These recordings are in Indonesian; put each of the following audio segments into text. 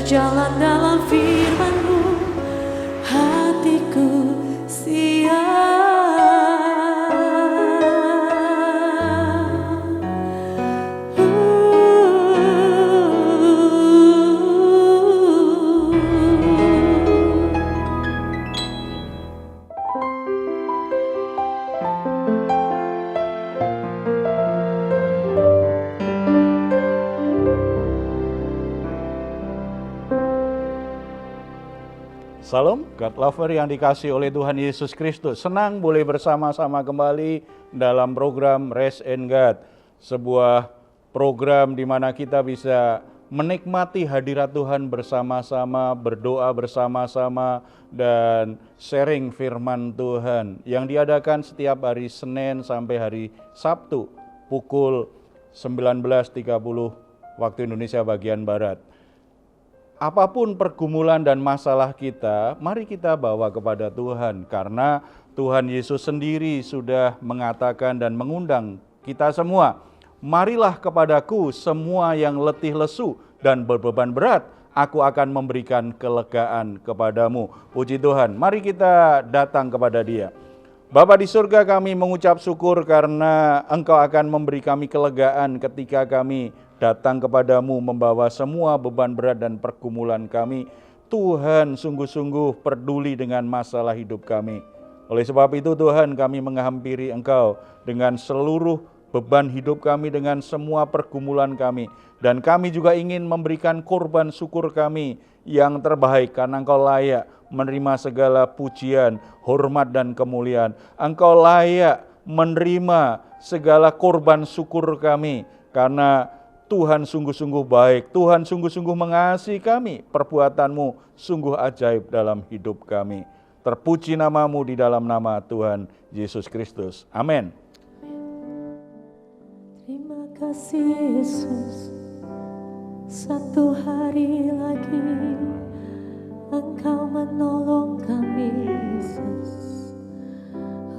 berjalan dalam firman-Mu, hatiku siap. Salam, God Lover yang dikasih oleh Tuhan Yesus Kristus. Senang boleh bersama-sama kembali dalam program Rest in God. Sebuah program di mana kita bisa menikmati hadirat Tuhan bersama-sama, berdoa bersama-sama, dan sharing firman Tuhan yang diadakan setiap hari Senin sampai hari Sabtu pukul 19.30 waktu Indonesia bagian Barat. Apapun pergumulan dan masalah kita, mari kita bawa kepada Tuhan, karena Tuhan Yesus sendiri sudah mengatakan dan mengundang kita semua. Marilah kepadaku semua yang letih lesu dan berbeban berat, aku akan memberikan kelegaan kepadamu. Puji Tuhan, mari kita datang kepada Dia. Bapa di surga, kami mengucap syukur karena Engkau akan memberi kami kelegaan ketika kami datang kepadamu membawa semua beban berat dan pergumulan kami. Tuhan sungguh-sungguh peduli dengan masalah hidup kami. Oleh sebab itu Tuhan, kami menghampiri Engkau dengan seluruh beban hidup kami, dengan semua pergumulan kami. Dan kami juga ingin memberikan korban syukur kami yang terbaik, karena Engkau layak menerima segala pujian, hormat dan kemuliaan. Engkau layak menerima segala korban syukur kami, karena Tuhan sungguh-sungguh baik, Tuhan sungguh-sungguh mengasihi kami, perbuatan-Mu sungguh ajaib dalam hidup kami. Terpuji nama-Mu di dalam nama Tuhan Yesus Kristus. Amin. Terima kasih Yesus, satu hari lagi Engkau menolong kami Yesus.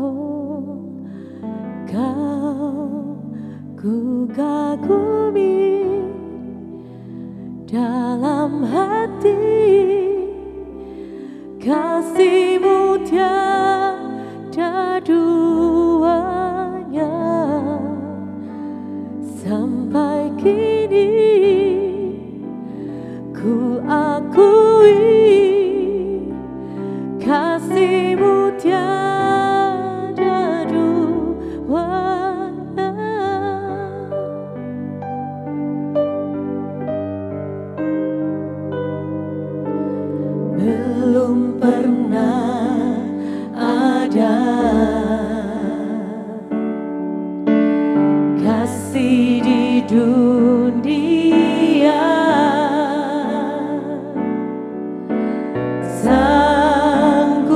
Oh, Kau ku kagumi dalam hati, kasih-Mu tiada duanya. Sampai kini ku akui kasih-Mu tiada duanya. Belum pernah ada kasih di dunia sanggup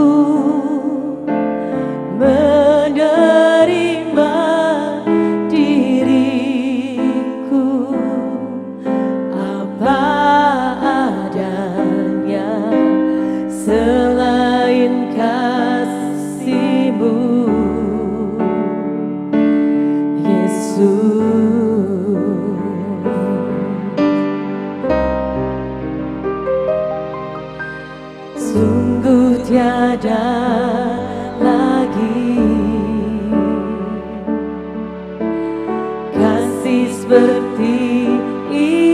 menerima diriku apa adanya. Selain kasih-Mu, Yesus, sungguh tiada lagi kasih seperti Yesus.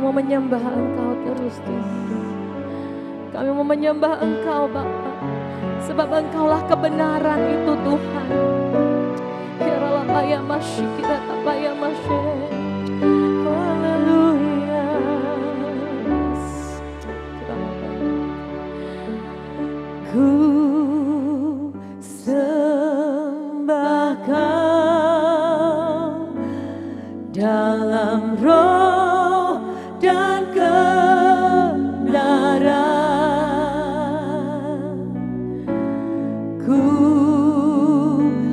mau menyembah Engkau terus Tuhan. Kami mau menyembah Engkau Bapa, sebab Engkaulah kebenaran itu Tuhan. Kiralah paya masyi kira paya masyi. Haleluya. Ku sembah Kau dalam roh dan kebenaran. Ku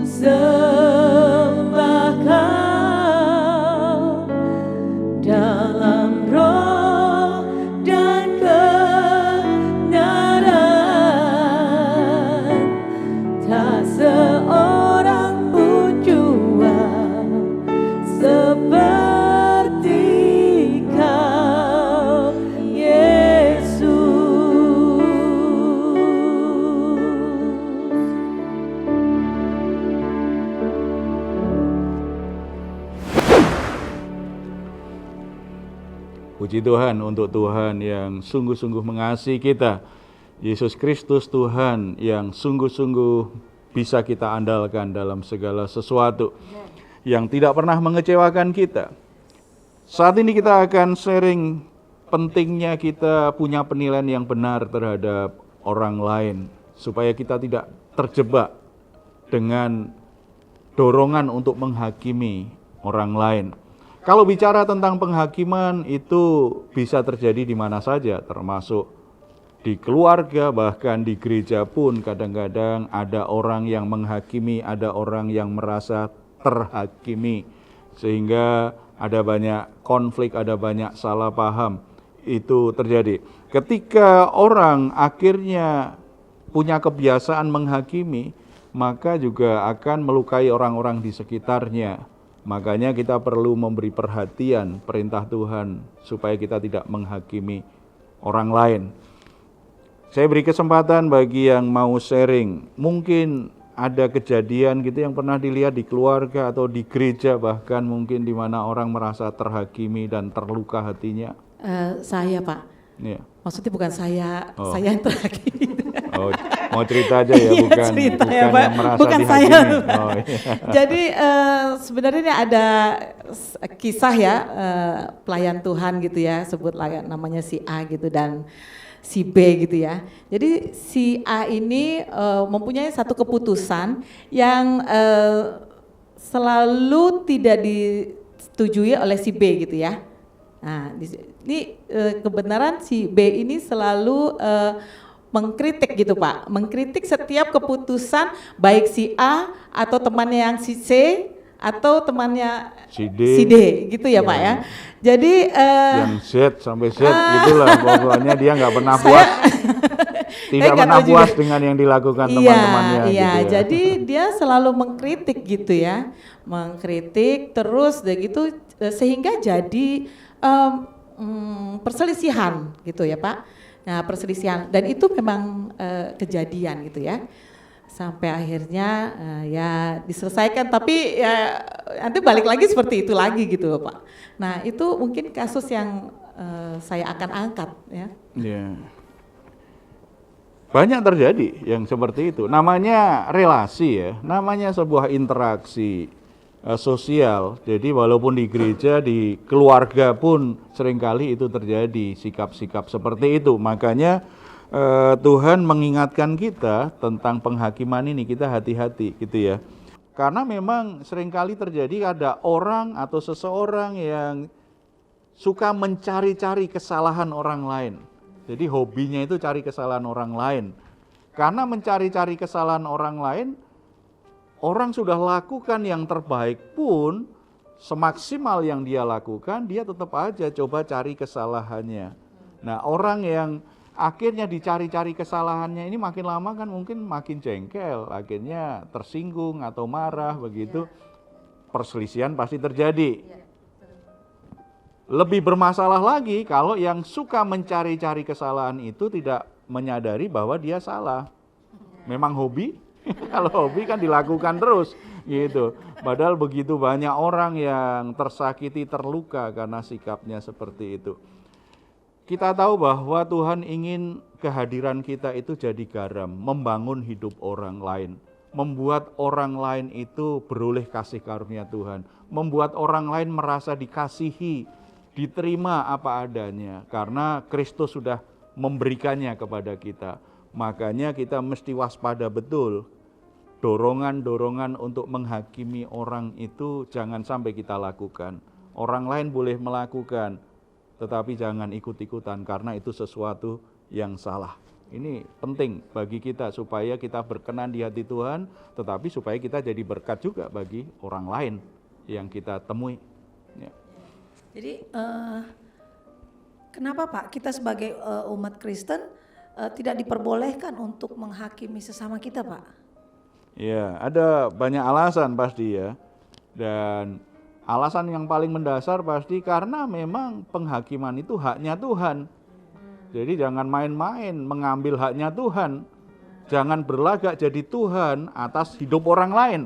sembah Kau dalam roh dan kebenaran. Tak seorang pun jua seperti Kau, Yesus. Puji Tuhan untuk Tuhan yang sungguh-sungguh mengasihi kita. Yesus Kristus Tuhan yang sungguh-sungguh bisa kita andalkan dalam segala sesuatu, yang tidak pernah mengecewakan kita. Saat ini kita akan sharing pentingnya kita punya penilaian yang benar terhadap orang lain, supaya kita tidak terjebak dengan dorongan untuk menghakimi orang lain. Kalau bicara tentang penghakiman, itu bisa terjadi di mana saja, termasuk di keluarga, bahkan di gereja pun kadang-kadang ada orang yang menghakimi, ada orang yang merasa terhakimi, sehingga ada banyak konflik, ada banyak salah paham. Itu terjadi ketika orang akhirnya punya kebiasaan menghakimi, maka juga akan melukai orang-orang di sekitarnya. Makanya kita perlu memberi perhatian perintah Tuhan supaya kita tidak menghakimi orang lain. Saya beri kesempatan bagi yang mau sharing. Mungkin ada kejadian gitu yang pernah dilihat di keluarga atau di gereja, bahkan mungkin di mana orang merasa terhakimi dan terluka hatinya. Saya Pak, Ya. maksudnya bukan saya yang terhakimi. Oh, mau cerita aja ya, bukan cerita bukan ya, Pak. yang merasa Bukan dihakimi. saya. Oh, iya. Jadi sebenarnya ini ada kisah ya, pelayan Tuhan gitu ya, sebutlah namanya si A gitu dan si B gitu ya. Jadi si A ini mempunyai satu keputusan yang selalu tidak disetujui oleh si B gitu ya. Nah, ini kebenaran si B ini selalu mengkritik gitu Pak, mengkritik setiap keputusan baik si A atau temannya yang si C atau temannya si D gitu ya Pak ya. Jadi yang Z sampai Z gitulah, pokoknya dia nggak pernah puas, tidak pernah puas dengan yang dilakukan teman-temannya. Iya, gitu ya. jadi dia selalu mengkritik gitu ya, mengkritik terus dan gitu sehingga jadi perselisihan gitu ya Pak. Nah perselisihan dan itu memang kejadian gitu ya, sampai akhirnya ya diselesaikan, tapi ya nanti balik lagi seperti itu lagi gitu Pak. Nah itu mungkin kasus yang saya akan angkat ya. Ya. Banyak terjadi yang seperti itu, namanya relasi ya, namanya sebuah interaksi sosial. Jadi walaupun di gereja, di keluarga pun seringkali itu terjadi sikap-sikap seperti itu. Makanya Tuhan mengingatkan kita tentang penghakiman ini, kita hati-hati gitu ya. Karena memang seringkali terjadi ada orang atau seseorang yang suka mencari-cari kesalahan orang lain. Jadi hobinya itu cari kesalahan orang lain. Karena mencari-cari kesalahan orang lain, orang sudah lakukan yang terbaik pun, semaksimal yang dia lakukan, dia tetap aja coba cari kesalahannya. Nah, orang yang akhirnya dicari-cari kesalahannya ini makin lama kan mungkin makin jengkel, akhirnya tersinggung atau marah begitu, perselisihan pasti terjadi. Lebih bermasalah lagi kalau yang suka mencari-cari kesalahan itu tidak menyadari bahwa dia salah. Memang hobi. Kalau hobi kan dilakukan terus gitu. Padahal begitu banyak orang yang tersakiti, terluka karena sikapnya seperti itu. Kita tahu bahwa Tuhan ingin kehadiran kita itu jadi garam, membangun hidup orang lain, membuat orang lain itu beroleh kasih karunia Tuhan, membuat orang lain merasa dikasihi, diterima apa adanya, karena Kristus sudah memberikannya kepada kita. Makanya kita mesti waspada betul. Dorongan-dorongan untuk menghakimi orang itu jangan sampai kita lakukan. Orang lain boleh melakukan, tetapi jangan ikut-ikutan karena itu sesuatu yang salah. Ini penting bagi kita supaya kita berkenan di hati Tuhan, tetapi supaya kita jadi berkat juga bagi orang lain yang kita temui. Ya. Jadi kenapa Pak kita sebagai umat Kristen tidak diperbolehkan untuk menghakimi sesama kita, Pak? Ya, ada banyak alasan pasti ya. Dan alasan yang paling mendasar pasti karena memang penghakiman itu haknya Tuhan. Jadi jangan main-main mengambil haknya Tuhan. Jangan berlagak jadi Tuhan atas hidup orang lain.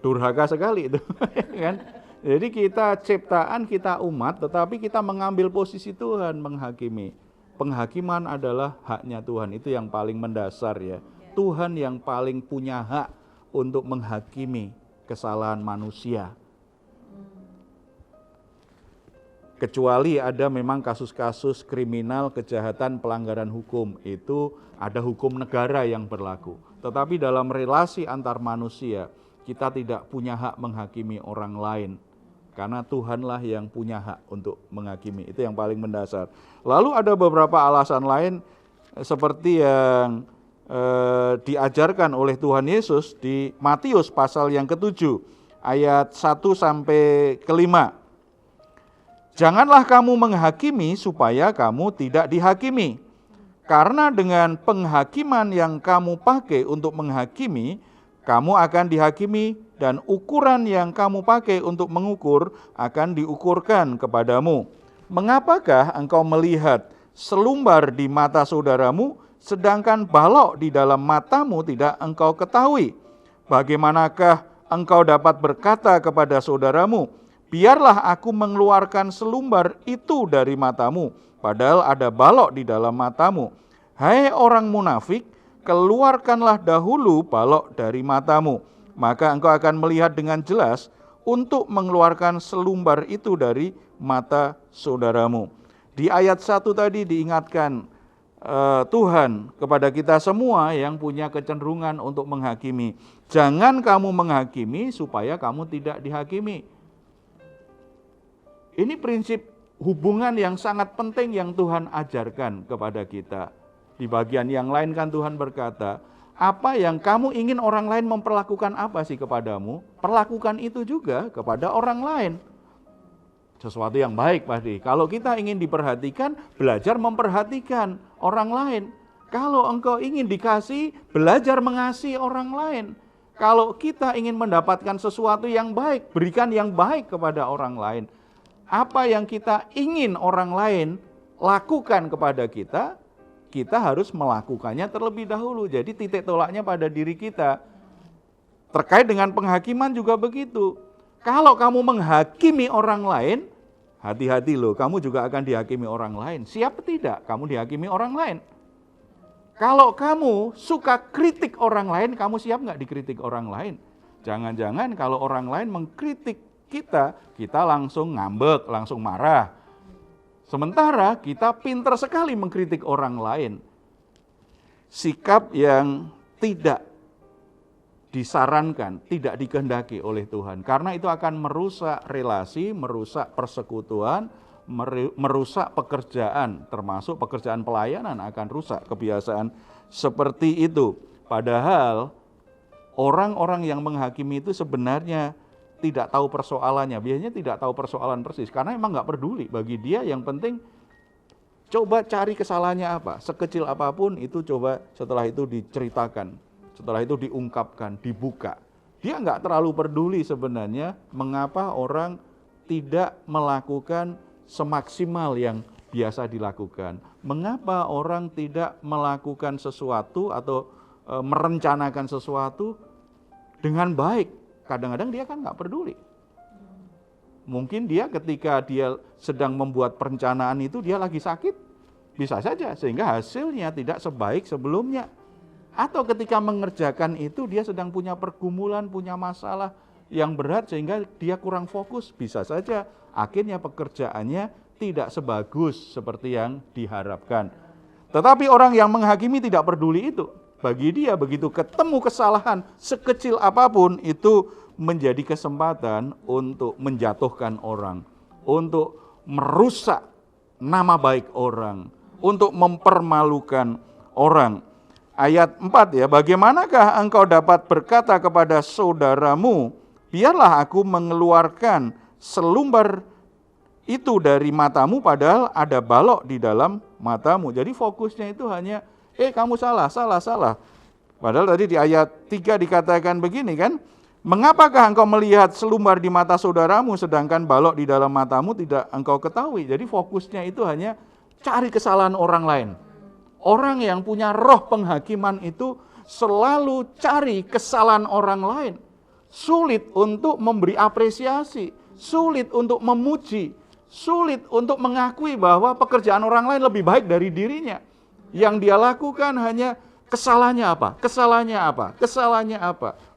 Durhaka sekali itu, kan? Jadi kita ciptaan, kita umat, tetapi kita mengambil posisi Tuhan menghakimi. Penghakiman adalah haknya Tuhan, itu yang paling mendasar ya. Tuhan yang paling punya hak untuk menghakimi kesalahan manusia. Kecuali ada memang kasus-kasus kriminal, kejahatan, pelanggaran hukum, itu ada hukum negara yang berlaku. Tetapi dalam relasi antar manusia, kita tidak punya hak menghakimi orang lain. Karena Tuhanlah yang punya hak untuk menghakimi, itu yang paling mendasar. Lalu ada beberapa alasan lain seperti yang diajarkan oleh Tuhan Yesus di Matius pasal yang ke-7 ayat 1 sampai ke-5. Janganlah kamu menghakimi supaya kamu tidak dihakimi. Karena dengan penghakiman yang kamu pakai untuk menghakimi, kamu akan dihakimi dan ukuran yang kamu pakai untuk mengukur akan diukurkan kepadamu. Mengapakah engkau melihat selumbar di mata saudaramu, sedangkan balok di dalam matamu tidak engkau ketahui? Bagaimanakah engkau dapat berkata kepada saudaramu, biarlah aku mengeluarkan selumbar itu dari matamu, padahal ada balok di dalam matamu? Hai orang munafik, keluarkanlah dahulu balok dari matamu, maka engkau akan melihat dengan jelas untuk mengeluarkan selumbar itu dari mata saudaramu. Di ayat 1 tadi diingatkan Tuhan kepada kita semua yang punya kecenderungan untuk menghakimi. Jangan kamu menghakimi supaya kamu tidak dihakimi. Ini prinsip hubungan yang sangat penting yang Tuhan ajarkan kepada kita. Di bagian yang lain kan Tuhan berkata, apa yang kamu ingin orang lain memperlakukan apa sih kepadamu, perlakukan itu juga kepada orang lain. Sesuatu yang baik pasti. Kalau kita ingin diperhatikan, belajar memperhatikan orang lain. Kalau engkau ingin dikasih, belajar mengasihi orang lain. Kalau kita ingin mendapatkan sesuatu yang baik, berikan yang baik kepada orang lain. Apa yang kita ingin orang lain lakukan kepada kita, kita harus melakukannya terlebih dahulu. Jadi titik tolaknya pada diri kita. Terkait dengan penghakiman juga begitu. Kalau kamu menghakimi orang lain, hati-hati loh, kamu juga akan dihakimi orang lain. Siap tidak kamu dihakimi orang lain? Kalau kamu suka kritik orang lain, kamu siap nggak dikritik orang lain? Jangan-jangan kalau orang lain mengkritik kita, kita langsung ngambek, langsung marah. Sementara kita pintar sekali mengkritik orang lain. Sikap yang tidak disarankan, tidak dikehendaki oleh Tuhan. Karena itu akan merusak relasi, merusak persekutuan, merusak pekerjaan, termasuk pekerjaan pelayanan akan rusak kebiasaan seperti itu. Padahal orang-orang yang menghakimi itu sebenarnya tidak tahu persoalannya, biasanya tidak tahu persoalan persis, karena emang nggak peduli bagi dia. Yang penting coba cari kesalahannya apa, sekecil apapun itu coba setelah itu diceritakan, setelah itu diungkapkan, dibuka. Dia nggak terlalu peduli sebenarnya mengapa orang tidak melakukan semaksimal yang biasa dilakukan. Mengapa orang tidak melakukan sesuatu atau merencanakan sesuatu dengan baik. Kadang-kadang dia kan nggak peduli. Mungkin dia ketika dia sedang membuat perencanaan itu dia lagi sakit, bisa saja sehingga hasilnya tidak sebaik sebelumnya. Atau ketika mengerjakan itu dia sedang punya pergumulan, punya masalah yang berat sehingga dia kurang fokus, bisa saja akhirnya pekerjaannya tidak sebagus seperti yang diharapkan. Tetapi orang yang menghakimi tidak peduli itu. Bagi dia begitu ketemu kesalahan sekecil apapun itu menjadi kesempatan untuk menjatuhkan orang, untuk merusak nama baik orang, untuk mempermalukan orang. Ayat 4 ya, bagaimanakah engkau dapat berkata kepada saudaramu, biarlah aku mengeluarkan selumbar itu dari matamu padahal ada balok di dalam matamu. Jadi fokusnya itu hanya, kamu salah. Padahal tadi di ayat 3 dikatakan begini kan, mengapakah engkau melihat selumbar di mata saudaramu sedangkan balok di dalam matamu tidak engkau ketahui. Jadi fokusnya itu hanya cari kesalahan orang lain. Orang yang punya roh penghakiman itu selalu cari kesalahan orang lain. Sulit untuk memberi apresiasi, sulit untuk memuji, sulit untuk mengakui bahwa pekerjaan orang lain lebih baik dari dirinya. Yang dia lakukan hanya kesalahannya apa.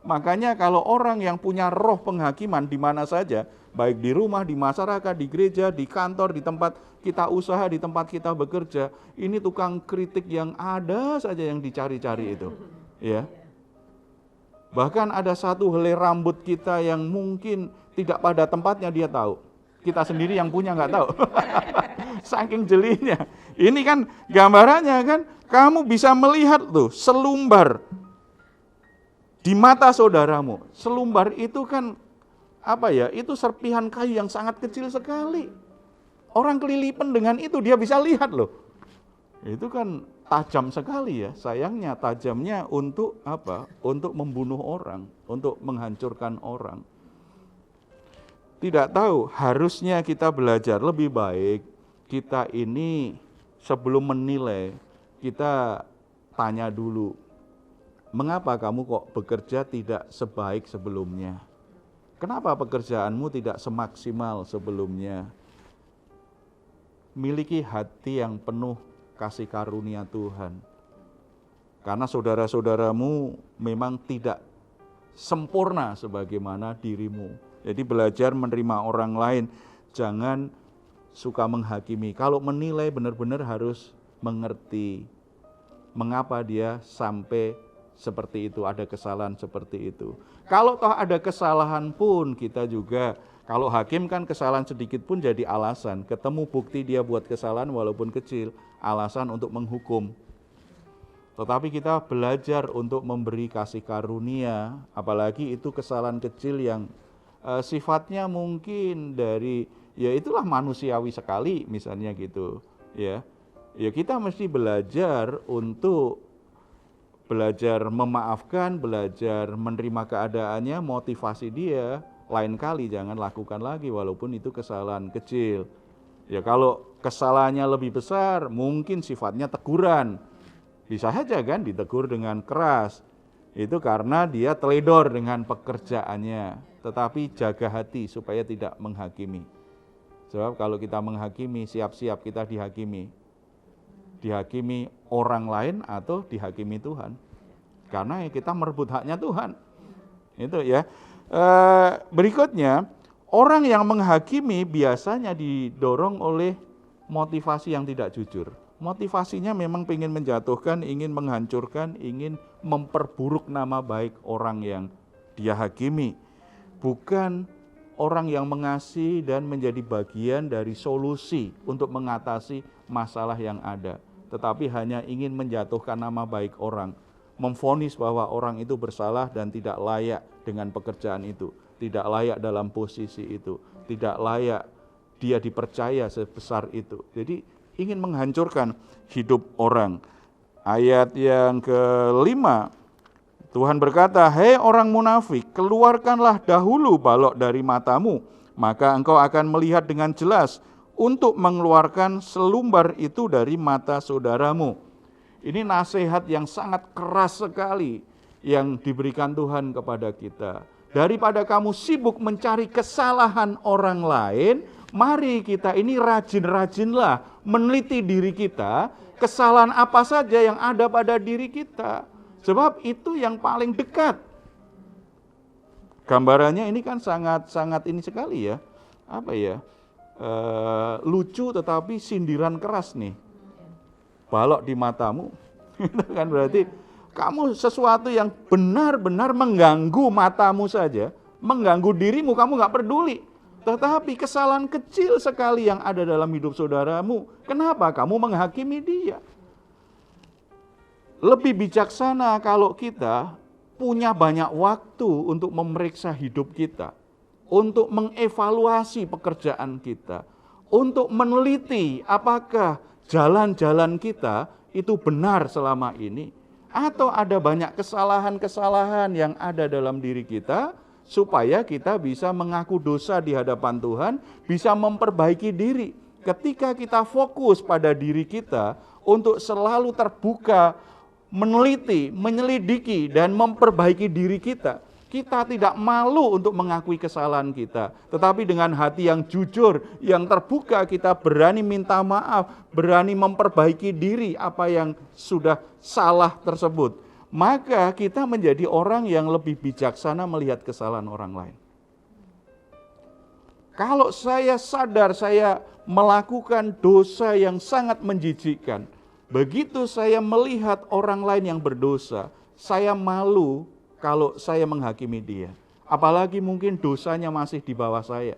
Makanya kalau orang yang punya roh penghakiman di mana saja, baik di rumah, di masyarakat, di gereja, di kantor, di tempat kita usaha, di tempat kita bekerja, ini tukang kritik yang ada saja yang dicari-cari itu. Ya. Bahkan ada satu helai rambut kita yang mungkin tidak pada tempatnya dia tahu. Kita sendiri yang punya nggak tahu. Saking jelinya. Ini kan gambarannya kan, kamu bisa melihat tuh selumbar di mata saudaramu. Selumbar itu kan itu serpihan kayu yang sangat kecil sekali. Orang kelilipan dengan itu dia bisa lihat loh. Itu kan tajam sekali ya. Sayangnya tajamnya untuk apa? Untuk membunuh orang, untuk menghancurkan orang. Tidak tahu, harusnya kita belajar lebih baik. Kita ini sebelum menilai, kita tanya dulu. Mengapa kamu kok bekerja tidak sebaik sebelumnya? Kenapa pekerjaanmu tidak semaksimal sebelumnya? Miliki hati yang penuh kasih karunia Tuhan. Karena saudara-saudaramu memang tidak sempurna sebagaimana dirimu. Jadi belajar menerima orang lain, jangan suka menghakimi. Kalau menilai benar-benar harus mengerti mengapa dia sampai seperti itu, ada kesalahan seperti itu. Kalau toh ada kesalahan pun kita juga, kalau hakim kan kesalahan sedikit pun jadi alasan, ketemu bukti dia buat kesalahan walaupun kecil, alasan untuk menghukum. Tetapi kita belajar untuk memberi kasih karunia, apalagi itu kesalahan kecil yang sifatnya mungkin dari, ya itulah manusiawi sekali misalnya gitu. Ya kita mesti belajar untuk belajar memaafkan, belajar menerima keadaannya, motivasi dia, lain kali jangan lakukan lagi walaupun itu kesalahan kecil. Ya kalau kesalahannya lebih besar, mungkin sifatnya teguran. Bisa saja kan ditegur dengan keras. Itu karena dia teledor dengan pekerjaannya. Tetapi jaga hati supaya tidak menghakimi. Sebab kalau kita menghakimi, siap-siap kita dihakimi. Dihakimi orang lain atau dihakimi Tuhan. Karena kita merebut haknya Tuhan. Itu ya. Berikutnya, orang yang menghakimi biasanya didorong oleh motivasi yang tidak jujur. Motivasinya memang ingin menjatuhkan, ingin menghancurkan, ingin memperburuk nama baik orang yang dia hakimi. Bukan orang yang mengasihi dan menjadi bagian dari solusi untuk mengatasi masalah yang ada. Tetapi hanya ingin menjatuhkan nama baik orang. Memvonis bahwa orang itu bersalah dan tidak layak dengan pekerjaan itu. Tidak layak dalam posisi itu. Tidak layak dia dipercaya sebesar itu. Jadi ingin menghancurkan hidup orang. Ayat yang ke-5. Tuhan berkata, "Hei orang munafik, keluarkanlah dahulu balok dari matamu, maka engkau akan melihat dengan jelas untuk mengeluarkan selumbar itu dari mata saudaramu." Ini nasihat yang sangat keras sekali yang diberikan Tuhan kepada kita. Daripada kamu sibuk mencari kesalahan orang lain, mari kita ini rajin-rajinlah meneliti diri kita, kesalahan apa saja yang ada pada diri kita. Sebab itu yang paling dekat. Gambarannya ini kan sangat ini sekali ya. Apa ya? Lucu tetapi sindiran keras nih. Balok di matamu. Itu kan berarti kamu sesuatu yang benar-benar mengganggu matamu saja, mengganggu dirimu, kamu nggak peduli. Tetapi kesalahan kecil sekali yang ada dalam hidup saudaramu, kenapa kamu menghakimi dia? Lebih bijaksana kalau kita punya banyak waktu untuk memeriksa hidup kita, untuk mengevaluasi pekerjaan kita, untuk meneliti apakah jalan-jalan kita itu benar selama ini, atau ada banyak kesalahan-kesalahan yang ada dalam diri kita, supaya kita bisa mengaku dosa di hadapan Tuhan, bisa memperbaiki diri. Ketika kita fokus pada diri kita untuk selalu terbuka, meneliti, menyelidiki, dan memperbaiki diri kita, kita tidak malu untuk mengakui kesalahan kita. Tetapi dengan hati yang jujur, yang terbuka, kita berani minta maaf, berani memperbaiki diri apa yang sudah salah tersebut. Maka kita menjadi orang yang lebih bijaksana melihat kesalahan orang lain. Kalau saya sadar saya melakukan dosa yang sangat menjijikkan, begitu saya melihat orang lain yang berdosa, saya malu kalau saya menghakimi dia. Apalagi mungkin dosanya masih di bawah saya.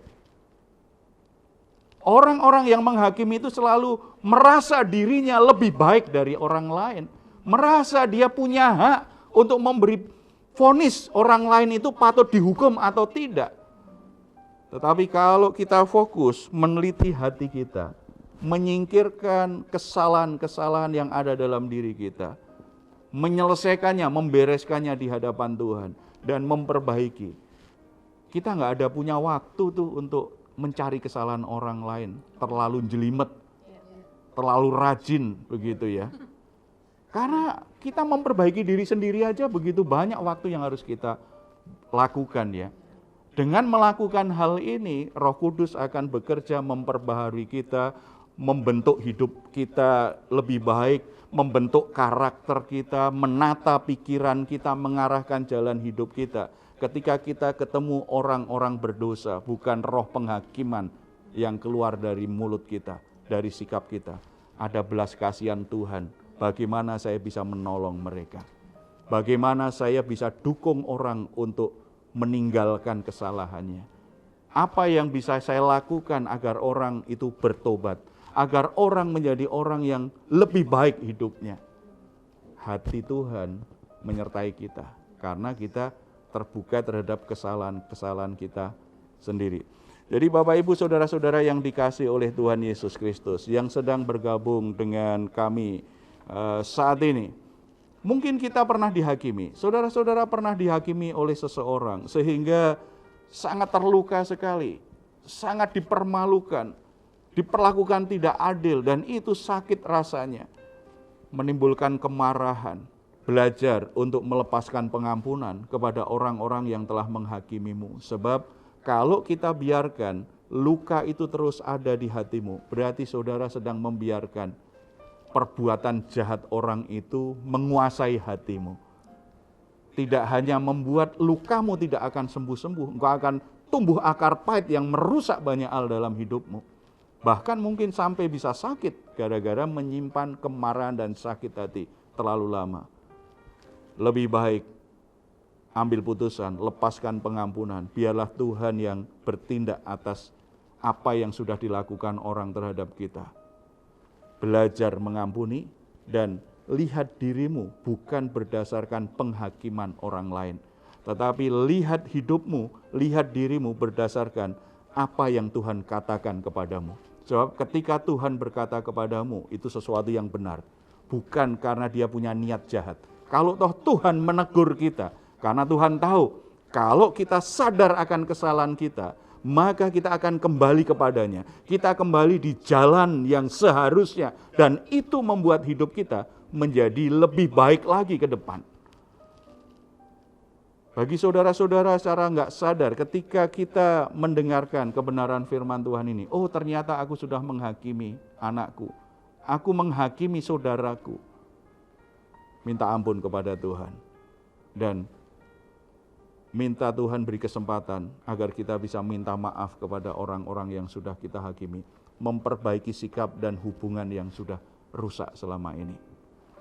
Orang-orang yang menghakimi itu selalu merasa dirinya lebih baik dari orang lain. Merasa dia punya hak untuk memberi vonis orang lain itu patut dihukum atau tidak. Tetapi kalau kita fokus meneliti hati kita, menyingkirkan kesalahan-kesalahan yang ada dalam diri kita, menyelesaikannya, membereskannya di hadapan Tuhan, dan memperbaiki. Kita nggak ada punya waktu tuh untuk mencari kesalahan orang lain, terlalu jelimet, terlalu rajin begitu ya. Karena kita memperbaiki diri sendiri aja begitu banyak waktu yang harus kita lakukan ya. Dengan melakukan hal ini, Roh Kudus akan bekerja memperbaharui kita, membentuk hidup kita lebih baik, membentuk karakter kita, menata pikiran kita, mengarahkan jalan hidup kita. Ketika kita ketemu orang-orang berdosa, bukan roh penghakiman yang keluar dari mulut kita, dari sikap kita. Ada belas kasihan Tuhan, bagaimana saya bisa menolong mereka. Bagaimana saya bisa dukung orang untuk meninggalkan kesalahannya. Apa yang bisa saya lakukan agar orang itu bertobat, agar orang menjadi orang yang lebih baik hidupnya. Hati Tuhan menyertai kita, karena kita terbuka terhadap kesalahan-kesalahan kita sendiri. Jadi Bapak Ibu Saudara-saudara yang dikasihi oleh Tuhan Yesus Kristus, yang sedang bergabung dengan kami saat ini, mungkin kita pernah dihakimi, saudara-saudara pernah dihakimi oleh seseorang, sehingga sangat terluka sekali, sangat dipermalukan, diperlakukan tidak adil, dan itu sakit rasanya, menimbulkan kemarahan. Belajar untuk melepaskan pengampunan kepada orang-orang yang telah menghakimimu. Sebab kalau kita biarkan luka itu terus ada di hatimu, berarti saudara sedang membiarkan perbuatan jahat orang itu menguasai hatimu. Tidak hanya membuat lukamu tidak akan sembuh-sembuh, engkau akan tumbuh akar pahit yang merusak banyak hal dalam hidupmu. Bahkan mungkin sampai bisa sakit gara-gara menyimpan kemarahan dan sakit hati terlalu lama. Lebih baik ambil putusan, lepaskan pengampunan. Biarlah Tuhan yang bertindak atas apa yang sudah dilakukan orang terhadap kita. Belajar mengampuni dan lihat dirimu bukan berdasarkan penghakiman orang lain. Tetapi lihat hidupmu, lihat dirimu berdasarkan apa yang Tuhan katakan kepadamu. Sebab ketika Tuhan berkata kepadamu, itu sesuatu yang benar. Bukan karena dia punya niat jahat. Kalau toh Tuhan menegur kita, karena Tuhan tahu, kalau kita sadar akan kesalahan kita, maka kita akan kembali kepadanya. Kita kembali di jalan yang seharusnya, dan itu membuat hidup kita menjadi lebih baik lagi ke depan. Bagi saudara-saudara secara nggak sadar ketika kita mendengarkan kebenaran firman Tuhan ini, oh ternyata aku sudah menghakimi anakku, aku menghakimi saudaraku. Minta ampun kepada Tuhan dan minta Tuhan beri kesempatan agar kita bisa minta maaf kepada orang-orang yang sudah kita hakimi, memperbaiki sikap dan hubungan yang sudah rusak selama ini,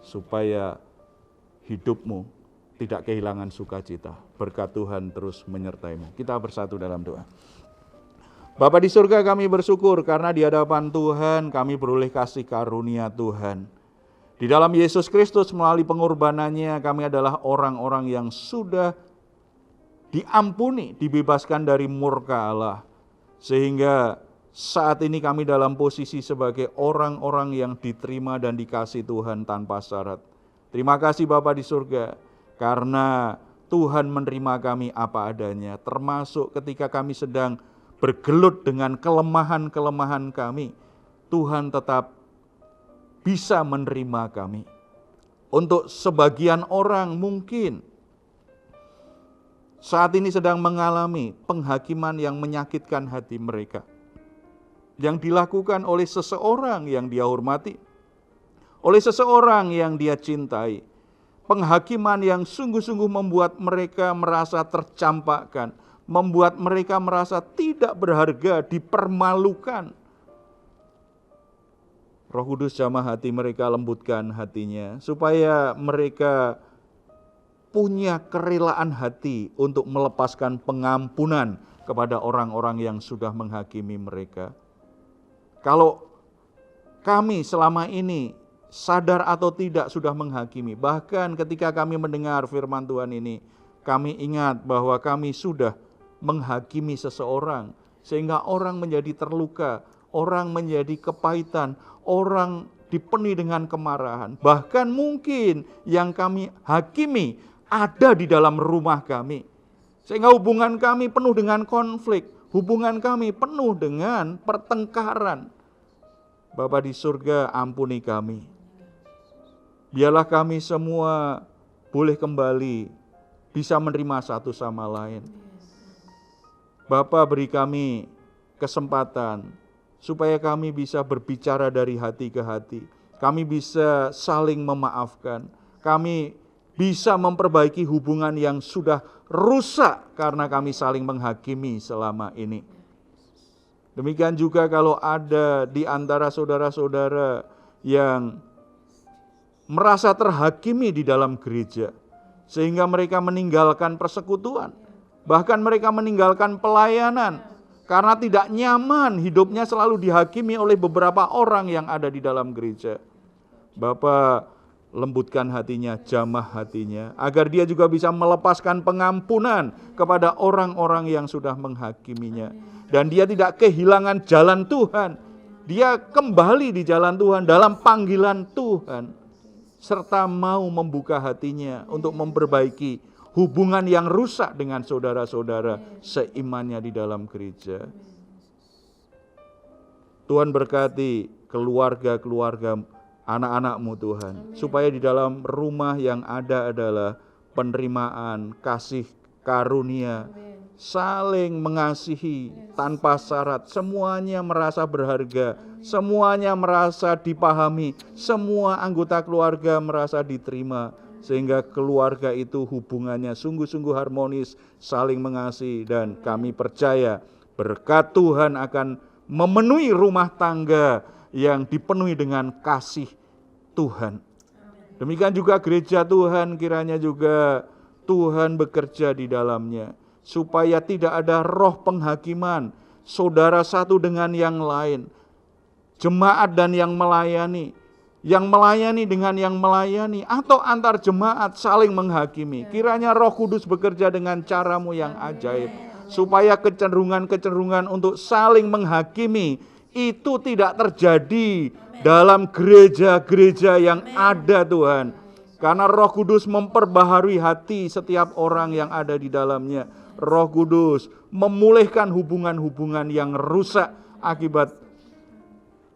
supaya hidupmu tidak kehilangan sukacita. Berkat Tuhan terus menyertaimu. Kita bersatu dalam doa. Bapa di surga, kami bersyukur karena di hadapan Tuhan kami beroleh kasih karunia Tuhan. Di dalam Yesus Kristus melalui pengorbanannya kami adalah orang-orang yang sudah diampuni, dibebaskan dari murka Allah. Sehingga saat ini kami dalam posisi sebagai orang-orang yang diterima dan dikasih Tuhan tanpa syarat. Terima kasih Bapa di surga, karena Tuhan menerima kami apa adanya, termasuk ketika kami sedang bergelut dengan kelemahan-kelemahan kami. Tuhan tetap bisa menerima kami. Untuk sebagian orang mungkin saat ini sedang mengalami penghakiman yang menyakitkan hati mereka, yang dilakukan oleh seseorang yang dia hormati, oleh seseorang yang dia cintai. Penghakiman yang sungguh-sungguh membuat mereka merasa tercampakkan, membuat mereka merasa tidak berharga, dipermalukan. Roh Kudus jamah hati mereka, lembutkan hatinya, supaya mereka punya kerelaan hati untuk melepaskan pengampunan kepada orang-orang yang sudah menghakimi mereka. Kalau kami selama ini sadar atau tidak sudah menghakimi, bahkan ketika kami mendengar firman Tuhan ini, kami ingat bahwa kami sudah menghakimi seseorang, sehingga orang menjadi terluka, orang menjadi kepahitan, orang dipenuhi dengan kemarahan. Bahkan mungkin yang kami hakimi ada di dalam rumah kami, sehingga hubungan kami penuh dengan konflik, hubungan kami penuh dengan pertengkaran. Bapa di surga, ampuni kami. Biarlah kami semua boleh kembali bisa menerima satu sama lain. Bapa, beri kami kesempatan supaya kami bisa berbicara dari hati ke hati. Kami bisa saling memaafkan. Kami bisa memperbaiki hubungan yang sudah rusak karena kami saling menghakimi selama ini. Demikian juga kalau ada di antara saudara-saudara yang merasa terhakimi di dalam gereja, sehingga mereka meninggalkan persekutuan, bahkan mereka meninggalkan pelayanan, karena tidak nyaman hidupnya selalu dihakimi oleh beberapa orang yang ada di dalam gereja. Bapa, lembutkan hatinya, jamah hatinya, agar dia juga bisa melepaskan pengampunan kepada orang-orang yang sudah menghakiminya. Dan dia tidak kehilangan jalan Tuhan, dia kembali di jalan Tuhan dalam panggilan Tuhan, serta mau membuka hatinya untuk memperbaiki hubungan yang rusak dengan saudara-saudara seimannya di dalam gereja. Tuhan berkati keluarga-keluarga anak-anak-Mu Tuhan, supaya di dalam rumah yang ada adalah penerimaan, kasih karunia, saling mengasihi tanpa syarat, semuanya merasa berharga, semuanya merasa dipahami, semua anggota keluarga merasa diterima, sehingga keluarga itu hubungannya sungguh-sungguh harmonis, saling mengasihi, dan kami percaya berkat Tuhan akan memenuhi rumah tangga yang dipenuhi dengan kasih Tuhan. Demikian juga gereja Tuhan, kiranya juga Tuhan bekerja di dalamnya, supaya tidak ada roh penghakiman saudara satu dengan yang lain, jemaat dan yang melayani dengan yang melayani, atau antar jemaat saling menghakimi. Kiranya Roh Kudus bekerja dengan cara-Mu yang ajaib, supaya kecenderungan-kecenderungan untuk saling menghakimi itu tidak terjadi dalam gereja-gereja yang ada, Tuhan. Karena Roh Kudus memperbaharui hati setiap orang yang ada di dalamnya. Roh Kudus memulihkan hubungan-hubungan yang rusak akibat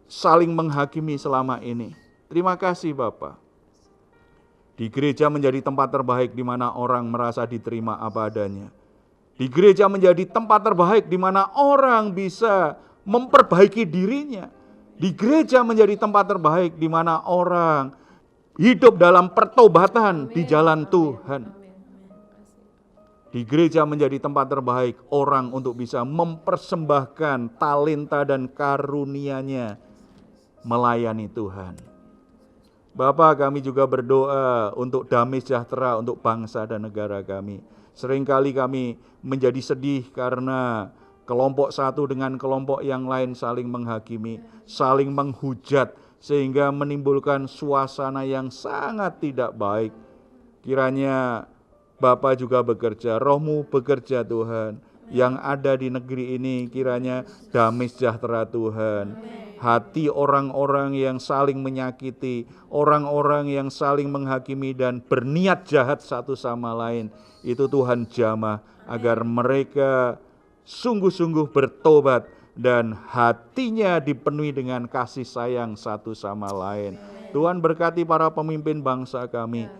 saling menghakimi selama ini. Terima kasih Bapa. Di gereja menjadi tempat terbaik di mana orang merasa diterima apa adanya. Di gereja menjadi tempat terbaik di mana orang bisa memperbaiki dirinya. Di gereja menjadi tempat terbaik di mana orang hidup dalam pertobatan di jalan Tuhan. Di gereja menjadi tempat terbaik orang untuk bisa mempersembahkan talenta dan karunia-Nya melayani Tuhan. Bapa, kami juga berdoa untuk damai sejahtera untuk bangsa dan negara kami. Seringkali kami menjadi sedih karena kelompok satu dengan kelompok yang lain saling menghakimi, saling menghujat, sehingga menimbulkan suasana yang sangat tidak baik. Kiranya Bapa juga bekerja, Roh-Mu bekerja Tuhan, yang ada di negeri ini kiranya damai sejahtera Tuhan. Hati orang-orang yang saling menyakiti, orang-orang yang saling menghakimi dan berniat jahat satu sama lain, itu Tuhan jamah agar mereka sungguh-sungguh bertobat dan hatinya dipenuhi dengan kasih sayang satu sama lain. Tuhan berkati para pemimpin bangsa kami.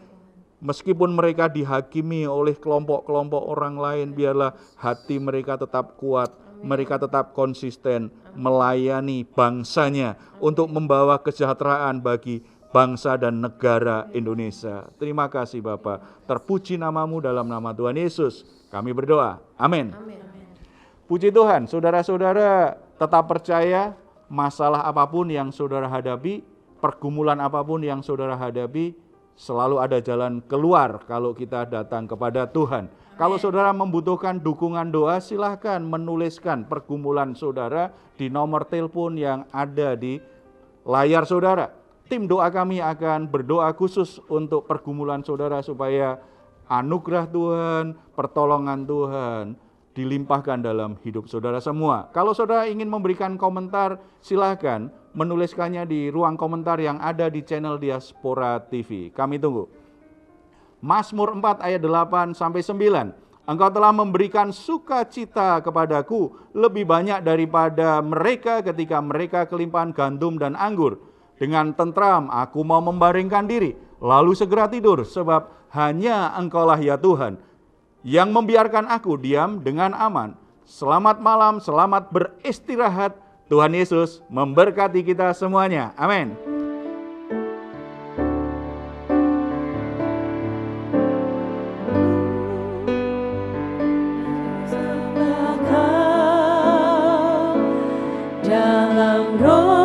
Meskipun mereka dihakimi oleh kelompok-kelompok orang lain, biarlah hati mereka tetap kuat, mereka tetap konsisten melayani bangsanya untuk membawa kesejahteraan bagi bangsa dan negara Indonesia. Terima kasih Bapa. Terpuji nama-Mu dalam nama Tuhan Yesus. Kami berdoa. Amin. Puji Tuhan, saudara-saudara tetap percaya masalah apapun yang saudara hadapi, pergumulan apapun yang saudara hadapi, selalu ada jalan keluar kalau kita datang kepada Tuhan. Kalau saudara membutuhkan dukungan doa, silahkan menuliskan pergumulan saudara di nomor telepon yang ada di layar saudara. Tim doa kami akan berdoa khusus untuk pergumulan saudara supaya anugerah Tuhan, pertolongan Tuhan dilimpahkan dalam hidup saudara semua. Kalau saudara ingin memberikan komentar, silahkan menuliskannya di ruang komentar yang ada di channel Diaspora TV. Kami tunggu. Mazmur 4 ayat 8-9. Engkau telah memberikan sukacita kepadaku lebih banyak daripada mereka ketika mereka kelimpahan gandum dan anggur. Dengan tentram aku mau membaringkan diri, lalu segera tidur, sebab hanya Engkaulah ya Tuhan yang membiarkan aku diam dengan aman. Selamat malam, selamat beristirahat. Tuhan Yesus memberkati kita semuanya. Amin. Dalam roh